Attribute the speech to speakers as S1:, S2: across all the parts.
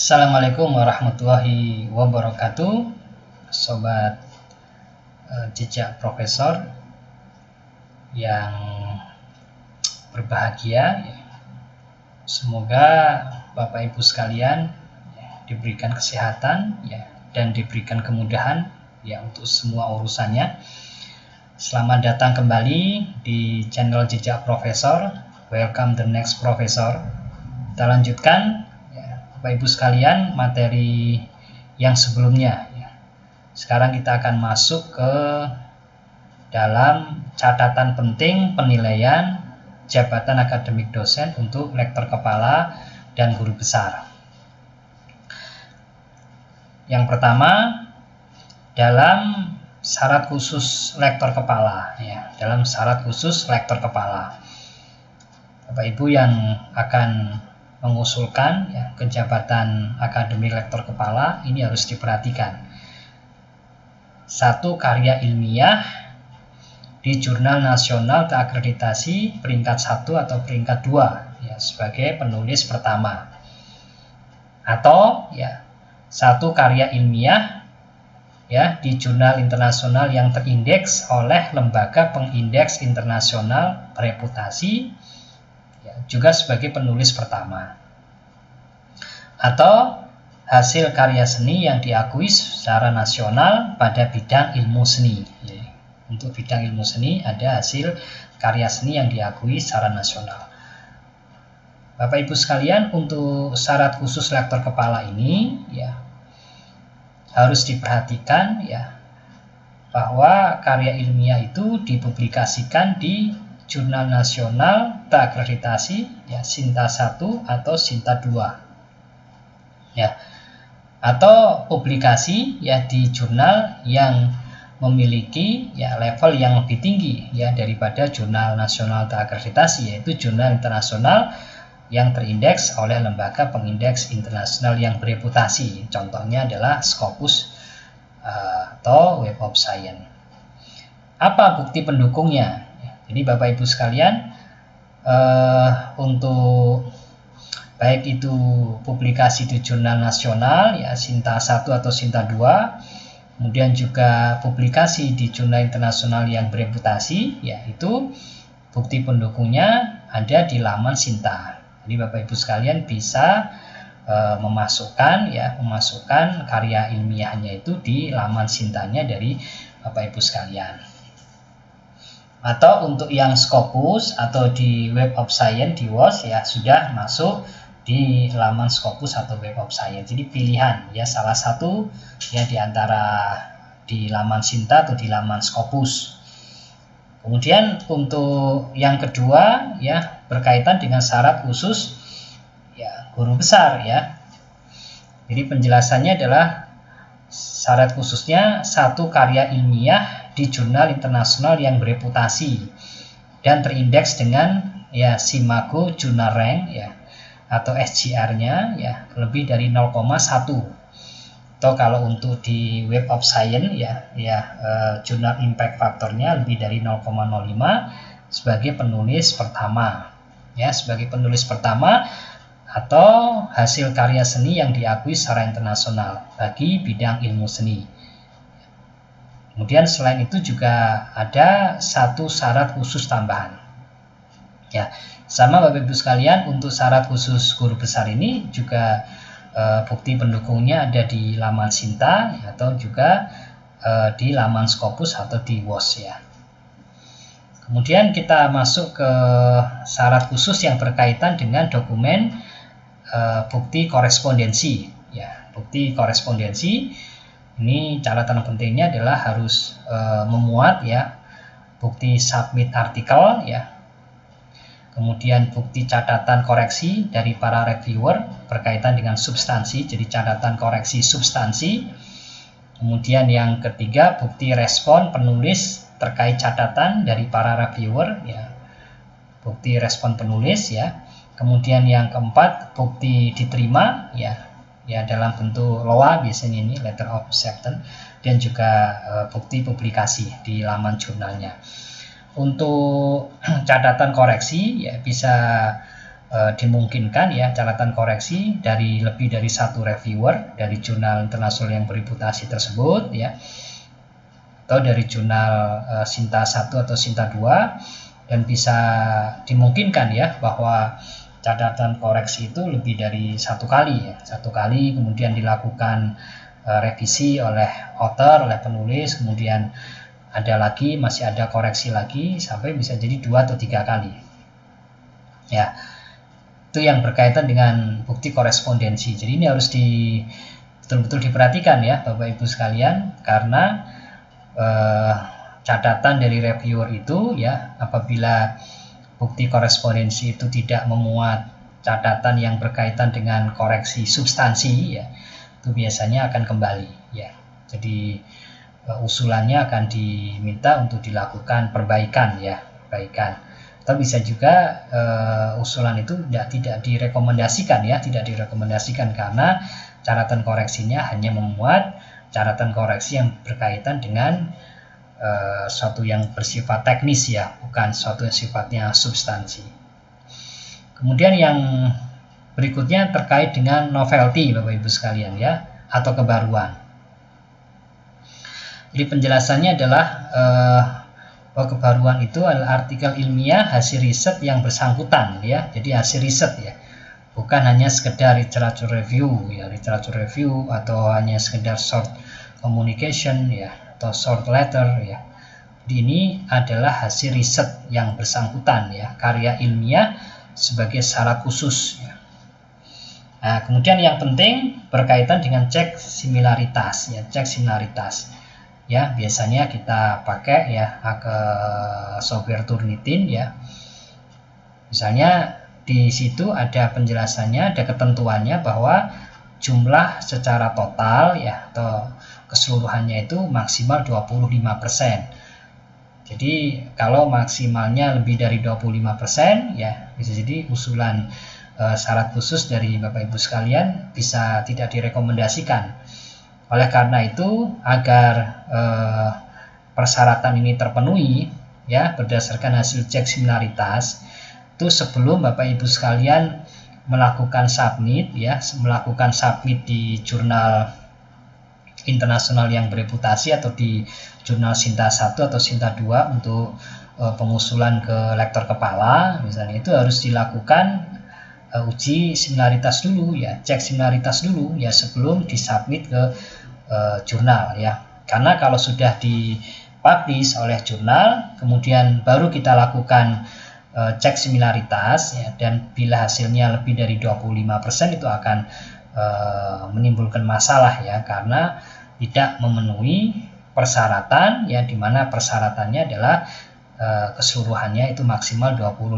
S1: Assalamualaikum warahmatullahi wabarakatuh, sobat jejak profesor yang berbahagia. Semoga Bapak Ibu sekalian diberikan kesehatan dan diberikan kemudahan untuk semua urusannya. Selamat datang kembali di channel jejak profesor. Welcome the next professor. Kita lanjutkan Bapak Ibu sekalian materi yang sebelumnya. Sekarang kita akan masuk ke dalam catatan penting penilaian jabatan akademik dosen untuk lektor kepala dan guru besar. Yang pertama, dalam syarat khusus lektor kepala. Dalam syarat khusus lektor kepala, Bapak Ibu yang akan mengusulkan ke jabatan akademik lektor kepala ini harus diperhatikan. Satu, karya ilmiah di jurnal nasional terakreditasi peringkat 1 atau peringkat 2 sebagai penulis pertama. Atau satu karya ilmiah di jurnal internasional yang terindeks oleh lembaga pengindeks internasional bereputasi juga sebagai penulis pertama. Atau hasil karya seni yang diakui secara nasional pada bidang ilmu seni. Untuk bidang ilmu seni ada hasil karya seni yang diakui secara nasional. Bapak Ibu sekalian, untuk syarat khusus lektor kepala ini harus diperhatikan bahwa karya ilmiah itu dipublikasikan di jurnal nasional terakreditasi Sinta 1 atau Sinta 2 atau publikasi di jurnal yang memiliki level yang lebih tinggi daripada jurnal nasional terakreditasi, yaitu jurnal internasional yang terindeks oleh lembaga pengindeks internasional yang bereputasi. Contohnya adalah Scopus atau Web of Science. Apa bukti pendukungnya? Jadi Bapak Ibu sekalian, untuk baik itu publikasi di jurnal nasional Sinta 1 atau Sinta 2, kemudian juga publikasi di jurnal internasional yang bereputasi, itu bukti pendukungnya ada di laman Sinta. Jadi Bapak Ibu sekalian bisa memasukkan karya ilmiahnya itu di laman Sintanya dari Bapak Ibu sekalian. Atau untuk yang Scopus atau di Web of Science di WOS sudah masuk di laman Scopus atau Web of Science. Jadi pilihan salah satu di antara di laman Sinta atau di laman Scopus. Kemudian untuk yang kedua berkaitan dengan syarat khusus guru besar Jadi penjelasannya adalah syarat khususnya satu karya ilmiah di jurnal internasional yang bereputasi dan terindeks dengan SIMAGO Journal Rank atau SJR-nya lebih dari 0,1. Atau kalau untuk di Web of Science Journal Impact Factor-nya lebih dari 0,05 sebagai penulis pertama. Sebagai penulis pertama atau hasil karya seni yang diakui secara internasional bagi bidang ilmu seni. Kemudian selain itu juga ada satu syarat khusus tambahan. Sama Bapak Ibu sekalian, untuk syarat khusus guru besar ini juga bukti pendukungnya ada di laman Sinta atau juga di laman Scopus atau di WOS Kemudian kita masuk ke syarat khusus yang berkaitan dengan dokumen bukti korespondensi. Bukti korespondensi ini catatan pentingnya adalah harus memuat bukti submit artikel kemudian bukti catatan koreksi dari para reviewer berkaitan dengan substansi, jadi catatan koreksi substansi. Kemudian yang ketiga, bukti respon penulis terkait catatan dari para reviewer bukti respon penulis Kemudian yang keempat, bukti diterima dalam bentuk LOA, biasanya ini letter of acceptance, dan juga bukti publikasi di laman jurnalnya. Untuk catatan koreksi bisa dimungkinkan ya catatan koreksi dari lebih dari satu reviewer dari jurnal internasional yang bereputasi tersebut ya, atau dari jurnal Sinta 1 atau Sinta 2, dan bisa dimungkinkan ya bahwa catatan koreksi itu lebih dari satu kali ya, satu kali kemudian dilakukan revisi oleh author, oleh penulis, kemudian ada lagi, masih ada koreksi lagi, sampai bisa jadi 2 atau 3 kali ya. Itu yang berkaitan dengan bukti korespondensi. Jadi ini harus betul-betul diperhatikan ya Bapak Ibu sekalian, karena catatan dari reviewer itu ya, apabila bukti korespondensi itu tidak memuat catatan yang berkaitan dengan koreksi substansi ya, itu biasanya akan kembali ya. Jadi usulannya akan diminta untuk dilakukan perbaikan ya, perbaikan. Atau bisa juga usulan itu tidak direkomendasikan ya, tidak direkomendasikan karena catatan koreksinya hanya memuat catatan koreksi yang berkaitan dengan suatu yang bersifat teknis ya, bukan suatu yang sifatnya substansi. Kemudian yang berikutnya terkait dengan novelty Bapak Ibu sekalian ya, atau kebaruan. Jadi penjelasannya adalah bahwa kebaruan itu adalah artikel ilmiah hasil riset yang bersangkutan ya, jadi hasil riset ya, bukan hanya sekedar literature review ya, literature review atau hanya sekedar short communication ya, atau short letter ya. Jadi ini adalah hasil riset yang bersangkutan ya, karya ilmiah sebagai syarat khusus ya. Nah, kemudian yang penting berkaitan dengan cek similaritas ya, cek similaritas ya, biasanya kita pakai ya ke software Turnitin ya. Misalnya di situ ada penjelasannya, ada ketentuannya bahwa jumlah secara total ya atau keseluruhannya itu maksimal 25%. Jadi kalau maksimalnya lebih dari 25% ya, bisa jadi usulan syarat khusus dari Bapak Ibu sekalian bisa tidak direkomendasikan. Oleh karena itu, agar persyaratan ini terpenuhi ya berdasarkan hasil cek similaritas, itu sebelum Bapak Ibu sekalian melakukan submit ya, melakukan submit di jurnal internasional yang bereputasi atau di jurnal Sinta 1 atau Sinta 2 untuk pengusulan ke lektor kepala misalnya, itu harus dilakukan uji similaritas dulu ya, cek similaritas dulu ya sebelum disubmit ke jurnal ya. Karena kalau sudah dipublish oleh jurnal, kemudian baru kita lakukan cek similaritas ya, dan bila hasilnya lebih dari 25% itu akan menimbulkan masalah ya, karena tidak memenuhi persyaratan ya, dimana persyaratannya adalah keseluruhannya itu maksimal 25%.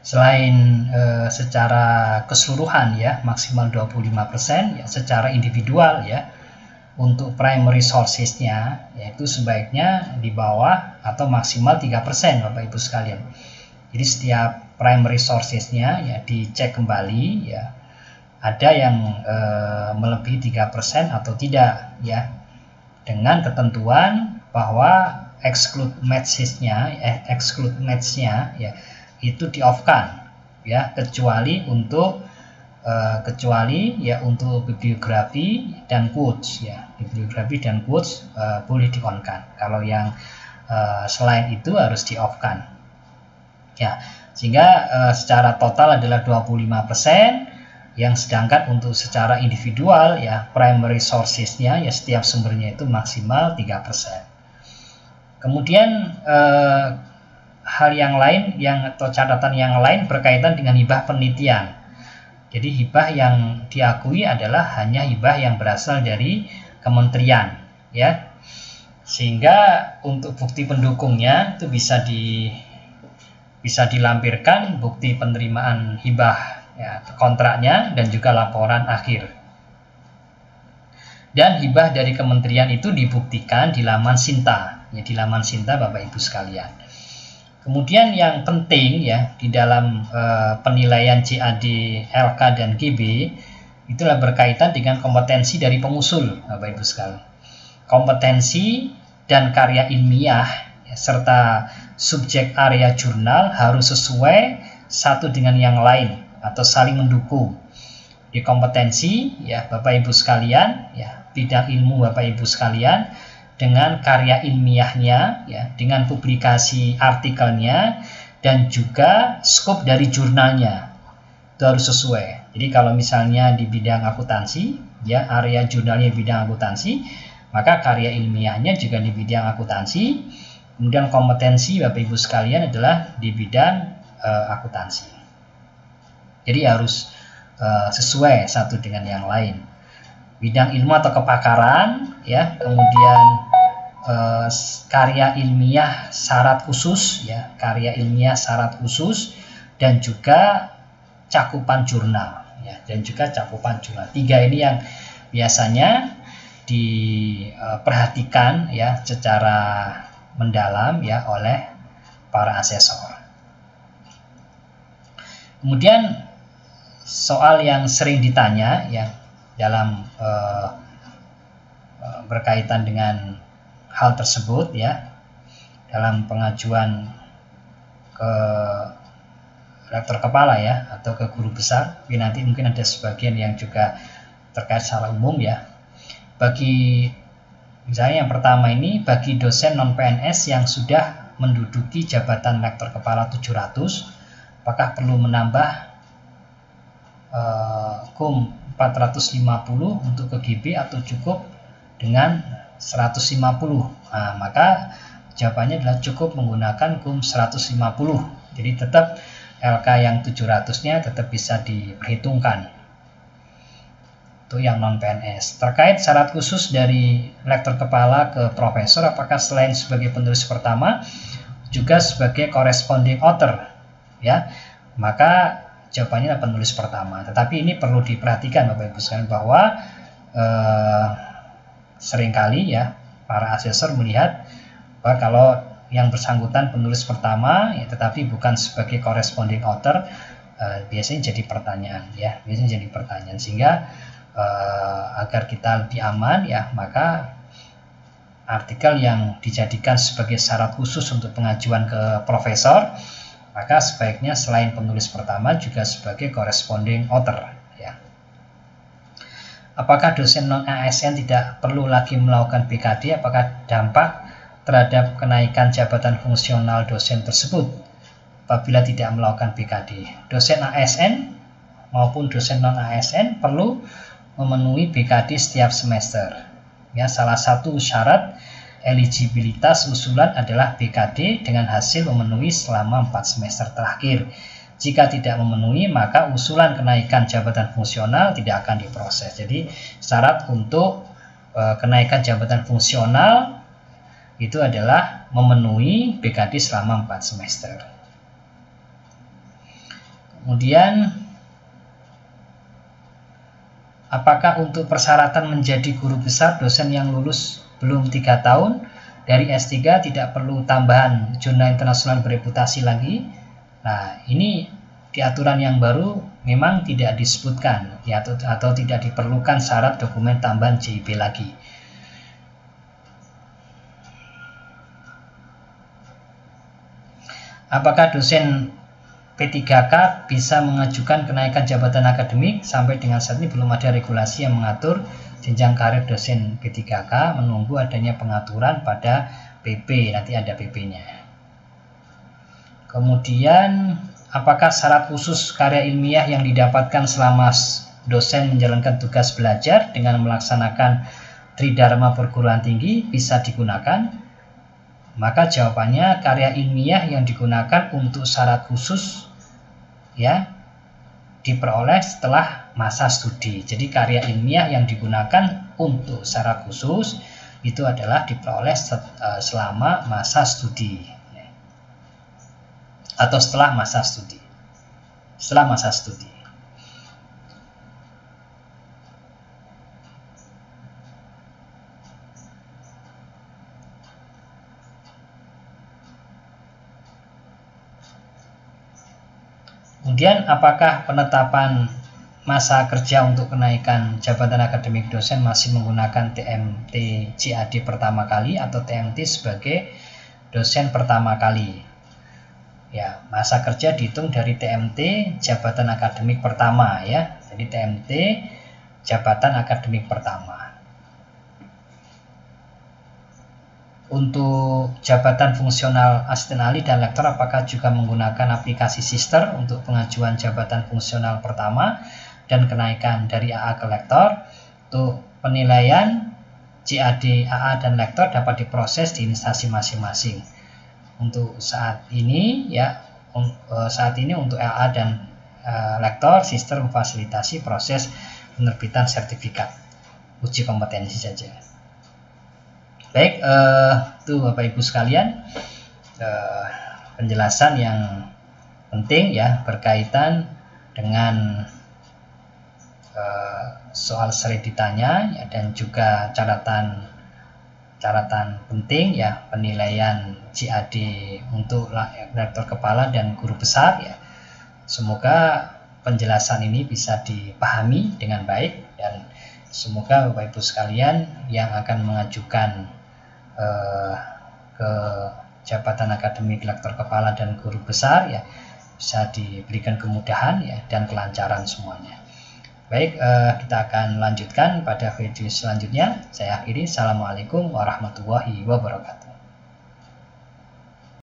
S1: Selain secara keseluruhan ya maksimal 25% ya, secara individual ya, untuk primary sources-nya yaitu sebaiknya di bawah atau maksimal 3% Bapak Ibu sekalian. Jadi setiap primary sources-nya ya dicek kembali ya, ada yang melebihi 3% atau tidak ya, dengan ketentuan bahwa exclude matches-nya ya itu di off-kan ya, kecuali untuk bibliografi dan quotes ya, bibliografi dan quotes boleh di on-kan. Kalau yang selain itu harus di off-kan ya, sehingga secara total adalah 25%, yang sedangkan untuk secara individual ya primary sources-nya ya setiap sumbernya itu maksimal 3%. Kemudian hal yang lain atau catatan yang lain berkaitan dengan hibah penelitian. Jadi hibah yang diakui adalah hanya hibah yang berasal dari kementerian ya. Sehingga untuk bukti pendukungnya itu bisa dilampirkan bukti penerimaan hibah ya, kontraknya dan juga laporan akhir. Dan hibah dari kementerian itu dibuktikan di laman Sinta ya, di laman Sinta Bapak Ibu sekalian. Kemudian yang penting ya di dalam penilaian CAD, LK dan GB itulah berkaitan dengan kompetensi dari pengusul Bapak Ibu sekalian. Kompetensi dan karya ilmiah ya, serta subjek area jurnal harus sesuai satu dengan yang lain atau saling mendukung. Di kompetensi ya Bapak Ibu sekalian, ya bidang ilmu Bapak Ibu sekalian dengan karya ilmiahnya, ya dengan publikasi artikelnya dan juga skop dari jurnalnya itu harus sesuai. Jadi kalau misalnya di bidang akuntansi, ya area jurnalnya bidang akuntansi, maka karya ilmiahnya juga di bidang akuntansi. Kemudian kompetensi Bapak Ibu sekalian adalah di bidang akuntansi. Jadi harus sesuai satu dengan yang lain. Bidang ilmu atau kepakaran, ya, kemudian karya ilmiah syarat khusus, ya, karya ilmiah syarat khusus, dan juga cakupan jurnal, ya, dan juga cakupan jurnal. 3 ini yang biasanya diperhatikan ya secara mendalam ya oleh para asesor. Kemudian soal yang sering ditanya ya dalam berkaitan dengan hal tersebut ya dalam pengajuan ke rektor kepala ya atau ke guru besar, tapi nanti mungkin ada sebagian yang juga terkait secara umum ya. Bagi misalnya yang pertama ini bagi dosen non PNS yang sudah menduduki jabatan rektor kepala 700, apakah perlu menambah KUM 450 untuk ke GB atau cukup dengan 150? Nah, maka jawabannya adalah cukup menggunakan KUM 150. Jadi tetap LK yang 700-nya tetap bisa diperhitungkan. Itu yang non PNS. Terkait syarat khusus dari rektor kepala ke profesor, apakah selain sebagai penulis pertama juga sebagai corresponding author? Ya, maka jawabannya adalah penulis pertama. Tetapi ini perlu diperhatikan Bapak Ibu sekalian bahwa seringkali ya para asesor melihat bahwa kalau yang bersangkutan penulis pertama ya tetapi bukan sebagai corresponding author, biasanya jadi pertanyaan ya, biasanya jadi pertanyaan. Sehingga agar kita lebih aman ya, maka artikel yang dijadikan sebagai syarat khusus untuk pengajuan ke profesor, maka sebaiknya selain penulis pertama juga sebagai corresponding author ya. Apakah dosen non ASN tidak perlu lagi melakukan BKD? Apakah dampak terhadap kenaikan jabatan fungsional dosen tersebut apabila tidak melakukan BKD? Dosen ASN maupun dosen non ASN perlu memenuhi BKD setiap semester. Ya, salah satu syarat eligibilitas usulan adalah BKD dengan hasil memenuhi selama 4 semester terakhir. Jika tidak memenuhi, maka usulan kenaikan jabatan fungsional tidak akan diproses. Jadi syarat untuk kenaikan jabatan fungsional itu adalah memenuhi BKD selama 4 semester. Kemudian, apakah untuk persyaratan menjadi guru besar dosen yang lulus belum 3 tahun dari S3 tidak perlu tambahan jurnal internasional bereputasi lagi? Nah, ini di aturan yang baru memang tidak disebutkan ya, atau tidak diperlukan syarat dokumen tambahan JIB lagi. Apakah dosen P3K bisa mengajukan kenaikan jabatan akademik? Sampai dengan saat ini belum ada regulasi yang mengatur jenjang karir dosen P3K, menunggu adanya pengaturan pada PP, nanti ada PP-nya. Kemudian, apakah syarat khusus karya ilmiah yang didapatkan selama dosen menjalankan tugas belajar dengan melaksanakan Tridharma perguruan tinggi bisa digunakan? Maka jawabannya karya ilmiah yang digunakan untuk syarat khusus ya diperoleh setelah masa studi. Jadi karya ilmiah yang digunakan untuk syarat khusus itu adalah diperoleh selama masa studi atau setelah masa studi. Setelah masa studi. Kemudian apakah penetapan masa kerja untuk kenaikan jabatan akademik dosen masih menggunakan TMT JAD pertama kali atau TMT sebagai dosen pertama kali? Ya, masa kerja dihitung dari TMT jabatan akademik pertama ya. Jadi TMT jabatan akademik pertama. Untuk jabatan fungsional asisten ahli dan lektor, apakah juga menggunakan aplikasi Sister untuk pengajuan jabatan fungsional pertama dan kenaikan dari AA ke lektor? Untuk penilaian JAD, AA, dan lektor dapat diproses di instansi masing-masing. Untuk saat ini ya, untuk AA dan lektor, Sister memfasilitasi proses penerbitan sertifikat uji kompetensi saja. Baik, itu Bapak Ibu sekalian, penjelasan yang penting ya berkaitan dengan soal sering ditanya ya, dan juga catatan penting ya penilaian JAD untuk rektor kepala dan guru besar ya. Semoga penjelasan ini bisa dipahami dengan baik, dan semoga Bapak Ibu sekalian yang akan mengajukan ke jabatan akademik lektor kepala dan guru besar ya bisa diberikan kemudahan ya dan kelancaran semuanya. Baik, kita akan lanjutkan pada video selanjutnya. Saya akhiri. Assalamualaikum warahmatullahi wabarakatuh.